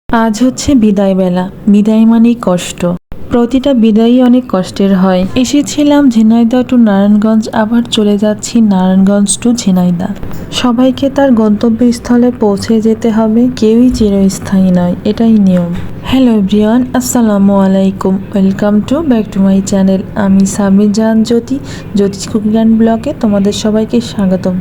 আজ হচ্ছে বিদায় বেলা। বিদায় মানেই কষ্ট। প্রতিটা বিদায়ই অনেক কষ্টের হয়। এসেছিলাম ঝিনাইদহ টু নারায়ণগঞ্জ, আবার চলে যাচ্ছি নারায়ণগঞ্জ টু ঝিনাইদহ। সবাইকে তার গন্তব্যস্থলে পৌঁছে যেতে হবে, কেউই চিরস্থায়ী নয়, এটাই নিয়ম। হ্যালো এভরিওয়ান, আসসালামু আলাইকুম, welcome to back to my channel. আমি সামির জাহান জ্যোতিষ কুকিং অ্যান্ড ব্লগে তোমাদের সবাইকে স্বাগতম।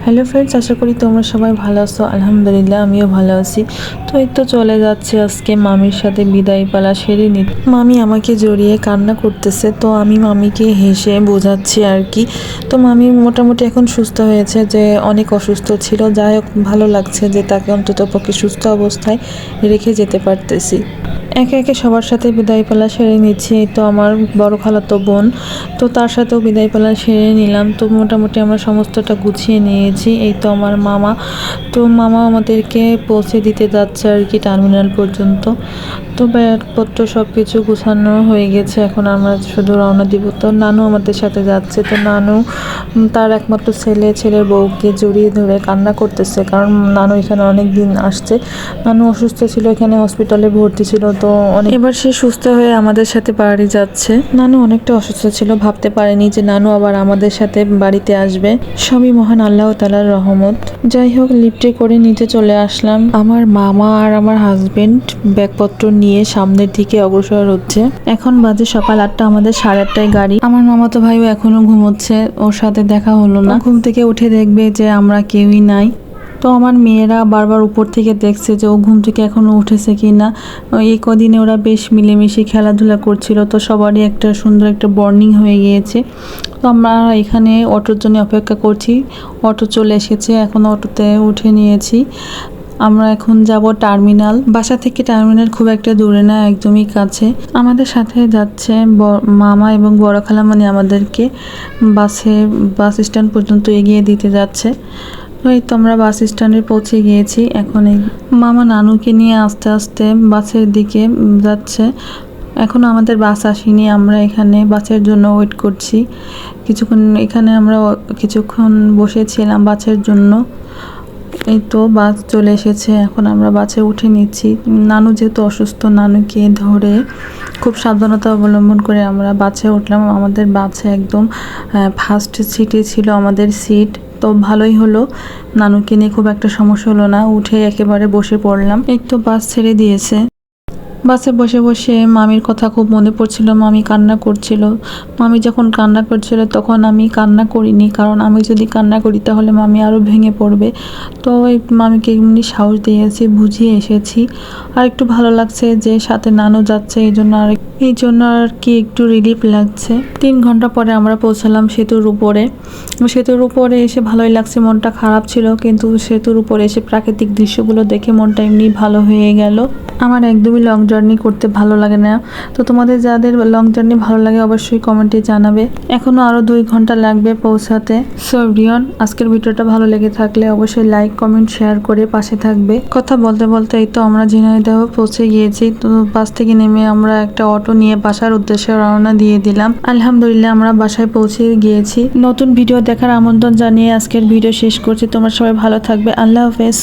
হ্যালো ফ্রেন্ডস, আশা করি তোমরা সবাই ভালো আছো। আলহামদুলিল্লাহ, আমিও ভালো আছি। তো এই তো চলে যাচ্ছে আজকে মামির সাথে বিদায় পালা সেরে নিতে। মামি আমাকে জড়িয়ে কান্না করতেছে, তো আমি মামিকে হেসে বোঝাচ্ছি আর কি। তো মামি মোটামুটি এখন সুস্থ হয়েছে, যে অনেক অসুস্থ ছিল। যাই হোক, ভালো লাগছে যে তাকে অন্তত পক্ষে সুস্থ অবস্থায় রেখে যেতে পারতেছি। একে একে সবার সাথে বিদায় পালা সেরে নিচ্ছি। এই তো আমার বড় খালাতো বোন, তো তার সাথেও বিদায় পালা সেরে নিলাম। তো মোটামুটি আমরা সমস্তটা গুছিয়ে নিয়েছি। এই তো আমার মামা, তো মামা আমাদেরকে পৌঁছে দিতে যাচ্ছে আর কি টার্মিনাল পর্যন্ত। তো ব্যাগপত্র সব কিছু গুছানো হয়ে গেছে, এখন আমরা শুধু রওনা দিব। তো নানু আমাদের সাথে যাচ্ছে। তো নানু তার একমাত্র ছেলের বউকে জড়িয়ে ধরে কান্না করতেছে, কারণ নানু এখানে অনেক দিন আসছে। নানু অসুস্থ ছিল, এখানে হসপিটালে ভর্তি ছিল। তো এবার সে সুস্থ হয়ে আমাদের সাথে বাড়ি যাচ্ছে। নানু অনেকটা অসুস্থ ছিল, ভাবতে পারেনি যে নানু আবার আমাদের সাথে বাড়িতে আসবে। সবই মহান আল্লাহ তাআলার রহমত। যাই হোক, লিফটে করে নিচে চলে আসলাম। আমার মামা আর আমার হাজবেন্ড ব্যাগপত্র নিয়ে সামনের দিকে অগ্রসর হচ্ছে। এখন বাজে সকাল 8টা, আমাদের 8:30টায় গাড়ি। আমার মামাতো ভাইও এখনো ঘুমোচ্ছে, ওর সাথে দেখা হলো না। ঘুম থেকে উঠে দেখবে যে আমরা কেউই নাই। তো আমার মেয়েরা বারবার উপর থেকে দেখছে যে ও ঘুম থেকে এখনো উঠেছে কি না। এই কদিনে ওরা বেশ মিলেমিশে খেলাধুলা করছিল, তো সবারই একটা সুন্দর একটা বর্নিং হয়ে গিয়েছে। তো আমরা এখানে অটোর জন্য অপেক্ষা করছি। অটো চলে এসেছে, এখন অটোতে উঠে নিয়েছি। আমরা এখন যাব টার্মিনাল। বাসা থেকে টার্মিনাল খুব একটা দূরে না, একদমই কাছে। আমাদের সাথে যাচ্ছে মামা এবং বড় খালামণি, আমাদেরকে বাস স্ট্যান্ড পর্যন্ত এগিয়ে দিতে যাচ্ছে। এই তো আমরা বাস স্ট্যান্ডে পৌঁছে গিয়েছি। এখন এই মামা নানুকে নিয়ে আস্তে আস্তে বাসের দিকে যাচ্ছে। এখন আমাদের বাস আসেনি, আমরা এখানে বাসের জন্য ওয়েট করছি। এখানে আমরা কিছুক্ষণ বসেছিলাম বাসের জন্য। এই তো বাস চলে এসেছে, এখন আমরা বাসে উঠে নিচ্ছি। নানু যেহেতু অসুস্থ, নানুকে ধরে খুব সাবধানতা অবলম্বন করে আমরা বাসে উঠলাম। আমাদের বাসে একদম ফার্স্ট সিটে ছিল আমাদের সিট। তো ভালোই হলো, নানুকে নিয়ে খুব একটা সমস্যা হলো না। উঠে একেবারে বসে পড়লাম। এই তো বাস ছেড়ে দিয়েছে। বাসে বসে বসে মামির কথা খুব মনে পড়ছিল। মামি কান্না করছিল। মামি যখন কান্না করছিল তখন আমি কান্না করিনি, কারণ আমি যদি কান্না করি তাহলে মামি আরও ভেঙে পড়বে। তো এই মামিকে এমনি সাহস দিয়েছি, বুঝিয়ে এসেছি। আর একটু ভালো লাগছে যে সাথে নানু যাচ্ছে, এই জন্য আর কি একটু রিলিফ লাগছে। 3 ঘন্টা পরে আমরা পৌঁছালাম সেতুর উপরে। সেতুর উপরে এসে ভালোই লাগছে, মনটা খারাপ ছিল, কিন্তু সেতুর উপরে এসে প্রাকৃতিক দৃশ্যগুলো দেখে মনটা এমনি ভালো হয়ে গেল। আমার একদমই লং জার্নি করতে ভালো লাগে না। তো তোমাদের যাদের লং জার্নি ভালো লাগে অবশ্যই কমেন্টে জানাবে। এখনও আরও 2 ঘন্টা লাগবে পৌঁছাতে। সো এভরিওয়ান, আজকের ভিডিওটা ভালো লেগে থাকলে অবশ্যই লাইক, কমেন্ট, শেয়ার করে পাশে থাকবে। কথা বলতে বলতে এই তো আমরা ঝিনাইদহ পৌঁছে গিয়েছি। তো বাস থেকে নেমে আমরা একটা অটো নিয়ে বাসার উদ্দেশ্যে রওনা দিয়ে দিলাম। আলহামদুলিল্লাহ, আমরা বাসায় পৌঁছে গিয়েছি। নতুন ভিডিও দেখার আমন্ত্রণ জানিয়ে আজকের ভিডিও শেষ করছি। তোমরা সবাই ভালো থাকবে। আল্লাহ হাফেজ।